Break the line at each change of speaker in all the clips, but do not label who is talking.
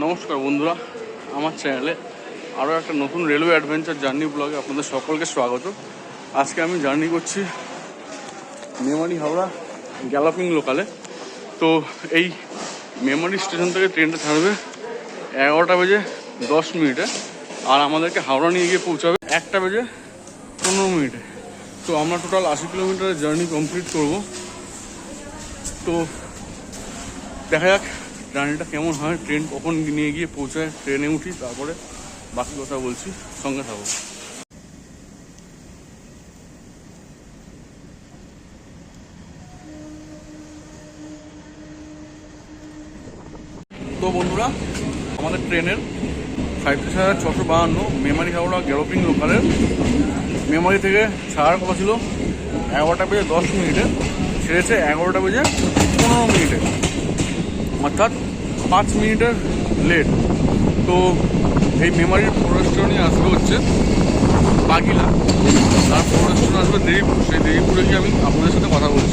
নমস্কার বন্ধুরা, আমার চ্যানেলে আরও একটা নতুন রেলওয়ে অ্যাডভেঞ্চার জার্নি ব্লগে আপনাদের সকলকে স্বাগত। আজকে আমি জার্নি করছি মেমারি হাওড়া গ্যালাপিং লোকালে। তো এই মেমারি স্টেশন থেকে ট্রেনটা ছাড়বে 11টা বেজে 10 মিনিটে, আর আমাদেরকে হাওড়া নিয়ে গিয়ে পৌঁছাবে 1টা বেজে 15 মিনিটে। তো আমরা টোটাল 80 কিলোমিটারের জার্নি কমপ্লিট করব। তো দেখা যাক জার্নিটা কেমন হয়, ট্রেন কখন নিয়ে গিয়ে পৌঁছায়, ট্রেনে উঠি, তারপরে বাকি কথা বলছি, সঙ্গে থাকো। তো বন্ধুরা, আমাদের ট্রেনের 37,652 মেমারি হাওড়া গ্যালোপিং লোকালের মেমারি থেকে ছাড়ার কথা ছিল 11টা বেজে 10 মিনিটে, ছেড়েছে 11টা বেজে 15 মিনিটে, অর্থাৎ 5 মিনিটের লেট। তো এই মেমারির পৌরস্টেশনে আসবে হচ্ছে বাগিলা, তার পৌরস্টেশন আসবে দেবীপুর। সেই দেবীপুরে গিয়ে আমি আপনাদের সাথে কথা বলছি।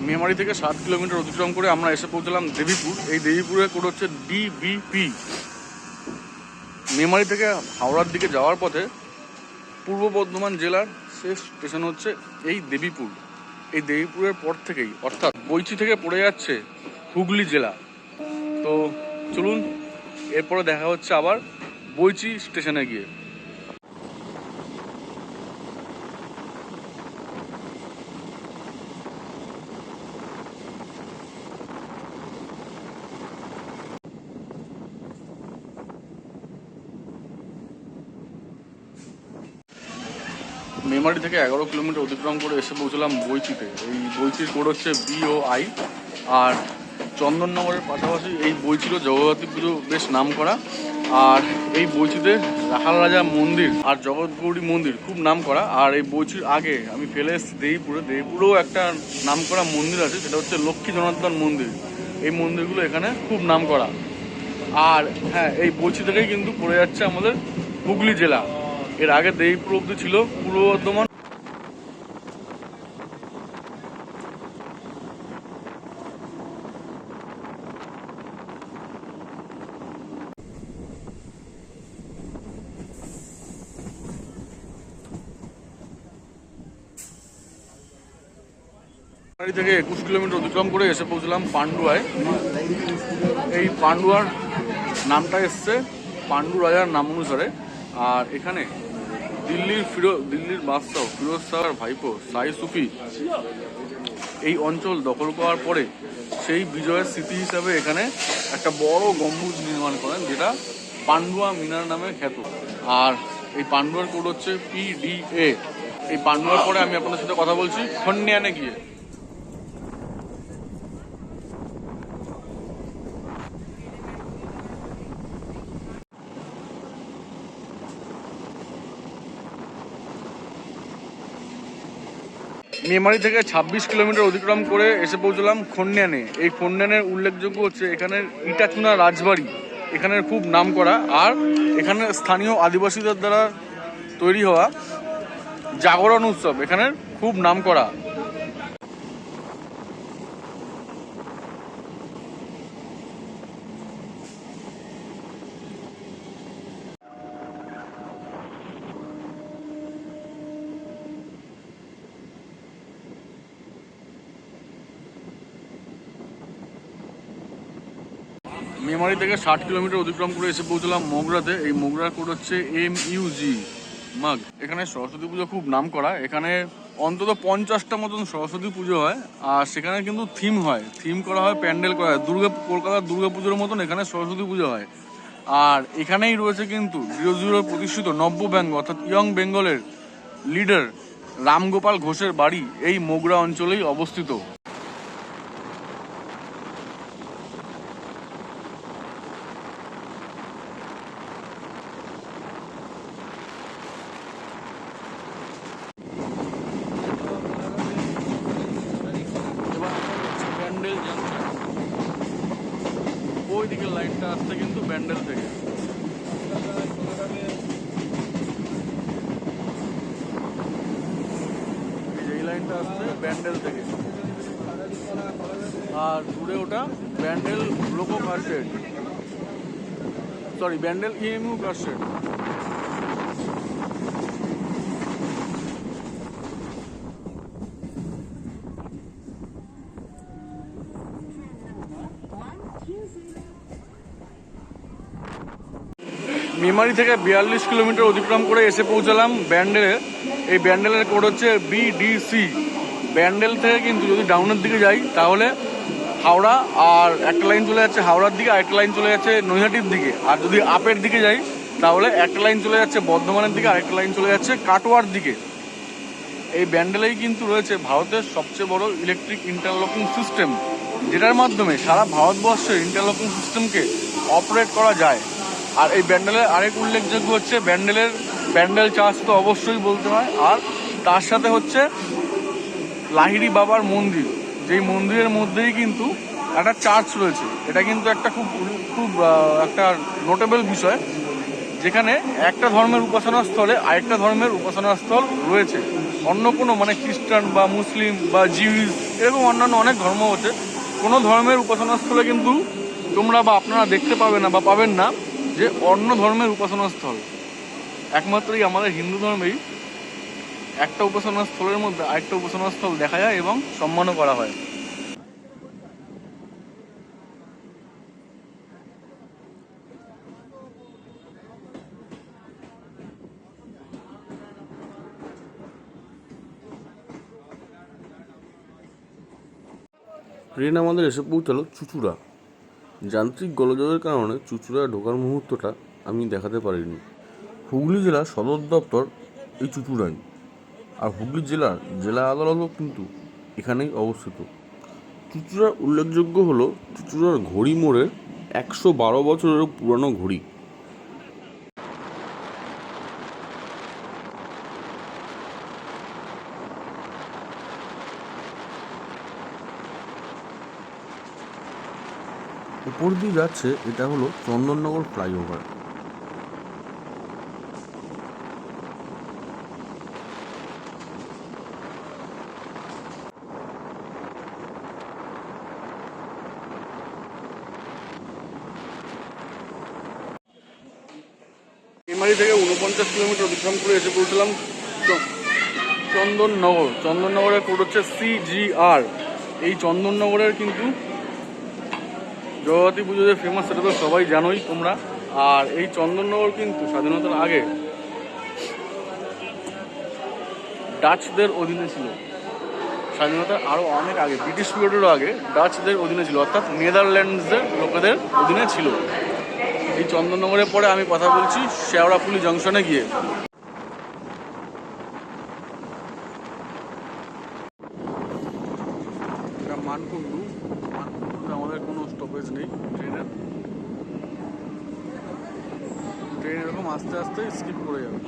মেমারি থেকে 7 কিলোমিটার অতিক্রম করে আমরা এসে পৌঁছলাম দেবীপুর। এই দেবীপুরে কোড হচ্ছে DBP। মেমারি থেকে হাওড়ার দিকে যাওয়ার পথে পূর্ব বর্ধমান জেলার শেষ স্টেশন হচ্ছে এই দেবীপুর। এই দেবীপুরের পর থেকেই, অর্থাৎ বৈচি থেকে পড়ে যাচ্ছে হুগলি জেলা। তো চলুন, এরপরে দেখা হচ্ছে আবার বৈচি স্টেশনে গিয়ে। মেমারি থেকে 11 কিলোমিটার অতিক্রম করে এসে পৌঁছলাম বৈচিতে। এই বৈচির কোড হচ্ছে BOI। আর চন্দননগরের পাশাপাশি এই বৈচিরও জগদ্ধাত্রী পুজো বেশ নাম করা। আর এই বৈচিতে রাখাল রাজা মন্দির আর জগৎগৌরী মন্দির খুব নাম করা। আর এই বৈচির আগে আমি ফেলে এসেছি দেবীপুরে। দেবীপুরেও একটা নাম করা মন্দির আছে, সেটা হচ্ছে লক্ষ্মী জনার্দন মন্দির। এই মন্দিরগুলো এখানে খুব নাম করা। আর হ্যাঁ, এই বৈচি থেকেই কিন্তু পড়ে যাচ্ছে আমাদের হুগলি জেলা। এর আগে দেবীপুর অব্দি ছিল পূর্ব বর্ধমান। মেমারি থেকে 21 কিলোমিটার অতিক্রম করে এসে পৌঁছলাম পান্ডুয়ায়। এই পান্ডুয়ার নামটা এসছে পান্ডু রাজার নাম অনুসারে। আর এখানে দিল্লির বাদশাহ ফিরোজ শাহর ভাইপো শাহ সুফি এই অঞ্চল দখল করার পরে সেই বিজয়ের স্মৃতি হিসাবে এখানে একটা বড় গম্বুজ নির্মাণ করেন, যেটা পান্ডুয়া মিনার নামে খ্যাত। আর এই পান্ডুয়ার কোড হচ্ছে PDA। এই পান্ডুয়ার পরে আমি আপনাদের সাথে কথা বলছি খন্ডিয়ানে গিয়ে। মেমারি থেকে 26 কিলোমিটার অতিক্রম করে এসে পৌঁছলাম খন্ডিয়ানে। এই খন্ডিয়ানের উল্লেখযোগ্য হচ্ছে এখানের ইটাচুনা রাজবাড়ি, এখানের খুব নাম করা। আর এখানে স্থানীয় আদিবাসীদের দ্বারা তৈরি হওয়া জাগরণ উৎসব এখানের খুব নাম করা। মেমারি থেকে 60 কিলোমিটার অতিক্রম করে এসে পৌঁছলাম মোগরাতে। এই মোগরার কোড হচ্ছে MUG মাগ। এখানে সরস্বতী পুজো খুব নাম করা। এখানে অন্তত 50টা মতন সরস্বতী পুজো হয়। আর সেখানে কিন্তু থিম করা হয়, প্যান্ডেল করা হয়। কলকাতার দুর্গা পুজোর মতন এখানে সরস্বতী পুজো হয়। আর এখানেই রয়েছে কিন্তু ডিরোজিওর প্রতিষ্ঠিত নব্য বেঙ্গল অর্থাৎ ইয়ং বেঙ্গলের লিডার রামগোপাল ঘোষের বাড়ি এই মোগরা অঞ্চলেই অবস্থিত। এইদিকে লাইনটা আসছে কিন্তু ব্যান্ডেল থেকে। এই লাইনটা আসছে ব্যান্ডেল থেকে, আর দূরে ওটা ব্যান্ডেল লোকো কার শেড, সরি ব্যান্ডেল ইএমইউ কার শেড। মেমারি থেকে 42 কিলোমিটার অতিক্রম করে এসে পৌঁছালাম ব্যান্ডেলে। এই ব্যান্ডেলের কোড হচ্ছে BDC। ব্যান্ডেল থেকে কিন্তু যদি ডাউনের দিকে যাই তাহলে হাওড়া, আর একটা লাইন চলে যাচ্ছে হাওড়ার দিকে, আরেকটা লাইন চলে যাচ্ছে নৈহাটির দিকে। আর যদি আপের দিকে যাই তাহলে একটা লাইন চলে যাচ্ছে বর্ধমানের দিকে, আরেকটা লাইন চলে যাচ্ছে কাটোয়ার দিকে। এই ব্যান্ডেলেই কিন্তু রয়েছে ভারতের সবচেয়ে বড় ইলেকট্রিক ইন্টারলকিং সিস্টেম, যেটার মাধ্যমে সারা ভারতবর্ষের ইন্টারলকিং সিস্টেমকে অপারেট করা যায়। আর এই ব্যান্ডেলের আরেক উল্লেখযোগ্য হচ্ছে ব্যান্ডেল চার্চ তো অবশ্যই বলতে হয়, আর তার সাথে হচ্ছে লাহিড়ি বাবার মন্দির, যেই মন্দিরের মধ্যেই কিন্তু একটা চার্চ রয়েছে। এটা কিন্তু একটা খুব খুব একটা নোটেবল বিষয়, যেখানে একটা ধর্মের উপাসনা স্থলে আরেকটা ধর্মের উপাসনা স্থল রয়েছে। অন্য কোনো মানে খ্রিস্টান বা মুসলিম বা জিউস এরকম অন্যান্য অনেক ধর্ম আছে, কোনো ধর্মের উপাসনা স্থলে কিন্তু তোমরা বা আপনারা দেখতে পাবে না বা পাবেন না যে অন্য ধর্মের উপাসনা স্থল। একমাত্রই আমাদের হিন্দু ধর্মেই একটা উপাসনা স্থলের মধ্যে আরেকটা উপাসনা স্থল দেখা যায় এবং সম্মানও করা হয়। ট্রেন আমাদের এসে পৌঁছালো চুঁচুড়া। যান্ত্রিক গোলযোগের কারণে চুঁচুড়া ঢোকার মুহূর্তটা আমি দেখাতে পারিনি। হুগলি জেলার সদর দপ্তর এই চুঁচুড়ায়, আর হুগলি জেলার জেলা আদালতও কিন্তু এখানেই অবস্থিত। চুঁচুড়ার উল্লেখযোগ্য হলো চুঁচুড়ার ঘড়ি মোড়ের 112 বছরের পুরানো ঘড়ি। উপর দিয়ে যাচ্ছে, এটা হলো চন্দননগর ফ্লাইওভার। মেমারি থেকে 49 কিলোমিটার অতিক্রম করে এসে পৌঁছলাম চন্দননগর। চন্দননগরের কোড হচ্ছে CGR। এই চন্দননগরের কিন্তু জগদ্ধাত্রী পুজো যে ফেমাস সেটা তো সবাই জানোই তোমরা। আর এই চন্দননগর কিন্তু স্বাধীনতার আগে ডাচদের অধীনে ছিল। স্বাধীনতার আরও অনেক আগে, ব্রিটিশ পিরিয়ডেরও আগে ডাচদের অধীনে ছিল, অর্থাৎ নেদারল্যান্ডসদের লোকেদের অধীনে ছিল। এই চন্দননগরের পরে আমি কথা বলছি শেওড়াফুলি জংশনে গিয়ে। এটা মানকুণ্ডুতে আমাদের কোনো স্টপেজ নেই ট্রেনের। ট্রেন এরকম আস্তে আস্তে স্কিপ করে যাবে।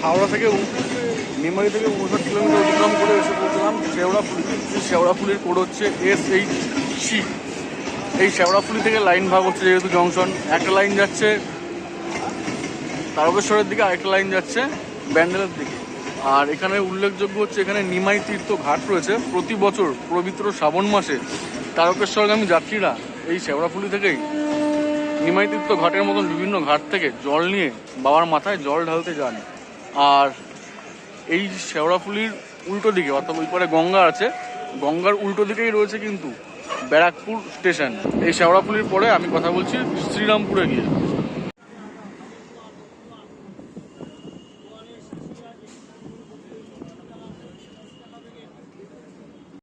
হাওড়া থেকে মেমারি থেকে 59 কিলোমিটার অতিক্রম করে এসে পৌঁছলাম শেওড়াফুলি। শেওড়াফুলির কোড হচ্ছে SHC। এই শেওড়াফুলি থেকে লাইন ভাগ হচ্ছে, যেহেতু জংশন, একটা লাইন যাচ্ছে তারকেশ্বরের দিকে, আরেকটা লাইন যাচ্ছে ব্যান্ডেলের দিকে। আর এখানে উল্লেখযোগ্য হচ্ছে এখানে নিমাই তীর্থ ঘাট রয়েছে। প্রতি বছর পবিত্র শ্রাবণ মাসে তারকেশ্বরগামী যাত্রীরা এই শেওড়াফুলি থেকেই নিমাই তীর্থ ঘাটের মতন বিভিন্ন ঘাট থেকে জল নিয়ে বাবার মাথায় জল ঢালতে যান। আর এই শেওড়াফুলির উল্টো দিকে, অর্থাৎ ওই পারে গঙ্গা আছে, গঙ্গার উল্টো দিকেই রয়েছে কিন্তু ব্যারাকপুর স্টেশন। এই শেওড়াফুলির পরে আমি কথা বলছি শ্রীরামপুরে গিয়ে।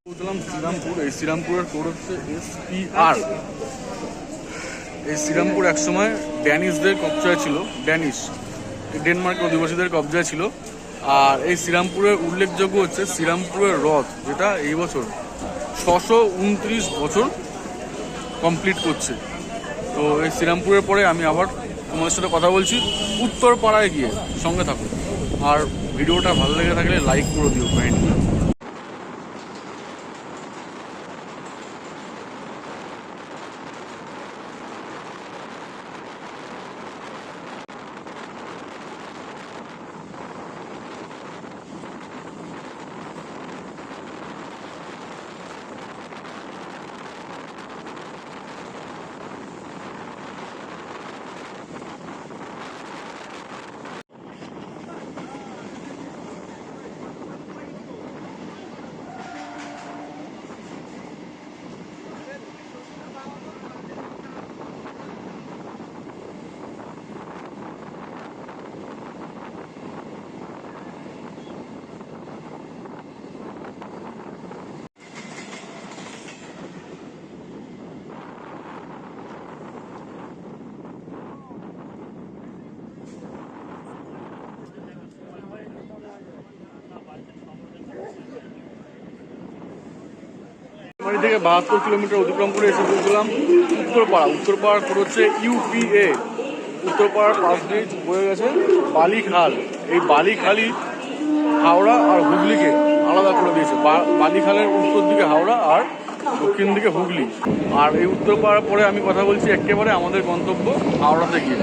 বুঝলাম শ্রীরামপুর, এই শ্রীরামপুরের কোড হচ্ছে SPR। এই শ্রীরামপুর একসময় ড্যানিশদের কবজায় ছিল, ডেনমার্কের অধিবাসীদের কবজায় ছিল। আর এই শ্রীরামপুরের উল্লেখযোগ্য হচ্ছে শ্রীরামপুরের রথ, যেটা এই বছর 629 বছর কমপ্লিট করছে। তো এই শ্রীরামপুরের পরে আমি আবার তোমাদের সাথে কথা বলছি উত্তরপাড়ায় গিয়ে। সঙ্গে থাকো, আর ভিডিওটা ভালো লেগে থাকলে লাইক করে দিও কাইন্ডলি। বাড়ি থেকে 72 কিলোমিটার অতিক্রম করে এসে পৌঁছলাম উত্তরপাড়ার পুরো হচ্ছে UPA। উত্তরপাড়ার পাশ দিয়ে বয়ে গেছে বালিখাল। এই বালিখালই হাওড়া আর হুগলিকে আলাদা করে দিয়েছে। বালিখালের উত্তর দিকে হাওড়া আর দক্ষিণ দিকে হুগলি। আর এই উত্তরপাড়ার পরে আমি কথা বলছি একেবারে আমাদের গন্তব্য হাওড়াতে গিয়ে।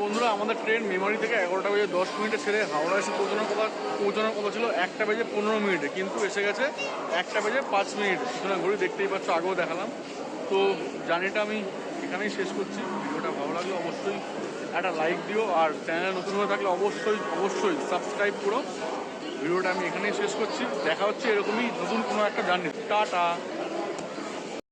বন্ধুরা, আমাদের ট্রেন মেমারি থেকে 11টা বেজে 10 মিনিটে ছেড়ে হাওড়া এসে পৌঁছানোর কথা ছিল 1টা বেজে 15 মিনিটে, কিন্তু এসে গেছে 1টা বেজে 5 মিনিটে। সুতরাং ঘড়ি দেখতেই পাচ্ছ, আগেও দেখালাম। তো জার্নিটা আমি এখানেই শেষ করছি। ভিডিওটা ভালো লাগলে অবশ্যই একটা লাইক দিও, আর চ্যানেলে নতুন হয়ে থাকলে অবশ্যই সাবস্ক্রাইব করো। ভিডিওটা আমি এখানেই শেষ করছি। দেখা হচ্ছে এরকমই নতুন কোনো একটা জার্নি। টাটা।